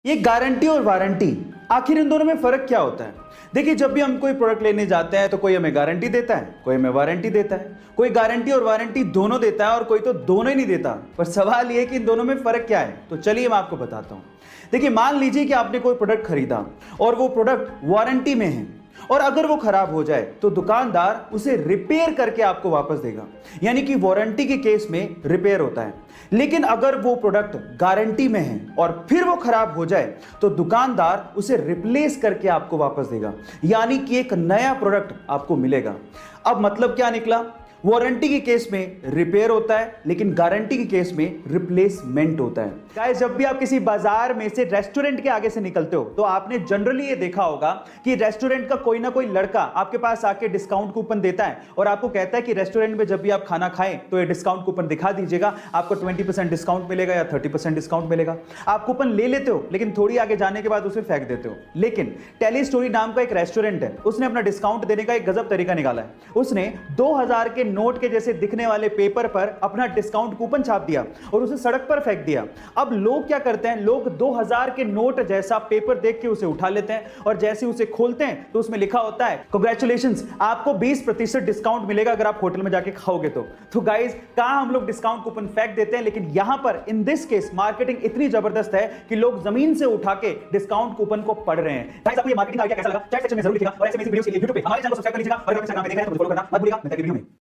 ये गारंटी और वारंटी, आखिर इन दोनों में फर्क क्या होता है? देखिए, जब भी हम कोई प्रोडक्ट लेने जाते हैं तो कोई हमें गारंटी देता है, कोई हमें वारंटी देता है। कोई गारंटी और वारंटी दोनों देता है और कोई तो दोनों ही नहीं देता। पर सवाल ये है कि इन दोनों में फर्क क्या है? तो चलिए मैं आपको बताता हूं। देखिए, मान लीजिए कि आपने कोई प्रोडक्ट खरीदा और वो प्रोडक्ट वारंटी में है, और अगर वो खराब हो जाए तो दुकानदार उसे रिपेयर करके आपको वापस देगा, यानी कि वारंटी के केस में रिपेयर होता है। लेकिन अगर वो प्रोडक्ट गारंटी में है और फिर वो खराब हो जाए तो दुकानदार उसे रिप्लेस करके आपको वापस देगा, यानी कि एक नया प्रोडक्ट आपको मिलेगा। अब मतलब क्या निकला? वारंटी के केस में रिपेयर होता है, लेकिन गारंटी के केस में रिप्लेसमेंट होता है। गाइस, जब भी आप किसी बाजार में से रेस्टोरेंट के आगे से निकलते हो तो आपने जनरली ये देखा होगा कि रेस्टोरेंट का कोई ना कोई लड़का आपके पास आके डिस्काउंट कूपन देता है और आपको कहता है कि रेस्टोरेंट में जब भी आप खाना खाएं तो ये डिस्काउंट कूपन दिखा दीजिएगा, आपको 20% डिस्काउंट मिलेगा या 30% डिस्काउंट मिलेगा। आप कूपन ले लेते हो, लेकिन थोड़ी आगे जाने के बाद उसे फेंक देते हो। लेकिन टेली स्टोरी नाम का एक रेस्टोरेंट है, उसने अपना डिस्काउंट देने का एक गजब तरीका निकाला है। उसने 2000 के नोट के जैसे दिखने वाले पेपर पर अपना डिस्काउंट कूपन छाप दिया और उसे सड़क पर फेंक दिया। अब लोग क्या करते हैं? लोग 2000 के नोट जैसा पेपर देख के उसे उठा लेते हैं और जैसे उसे खोलते हैं तो उसमें लिखा होता है, कांग्रेचुलेशंस, आपको 20% डिस्काउंट मिलेगा अगर आप होटल में जाके खाओगे तो गाइस, कहां हम लोग डिस्काउंट कूपन फेंक देते हैं, लेकिन यहां पर इन दिस केस मार्केटिंग इतनी जबरदस्त है कि लोग जमीन से उठा के डिस्काउंट कूपन को पढ़ रहे हैं। गाइस, आपको ये मार्केटिंग आइडिया कैसा लगा? चैट सेक्शन में जरूर लिखिएगा और ऐसे वीडियोस के लिए YouTube पे हमारे चैनल को सब्सक्राइब कर लीजिएगा और अगर आप चैनल में देख रहे हैं तो फॉलो करना मत भूलिएगा। मिलते हैं वीडियो में।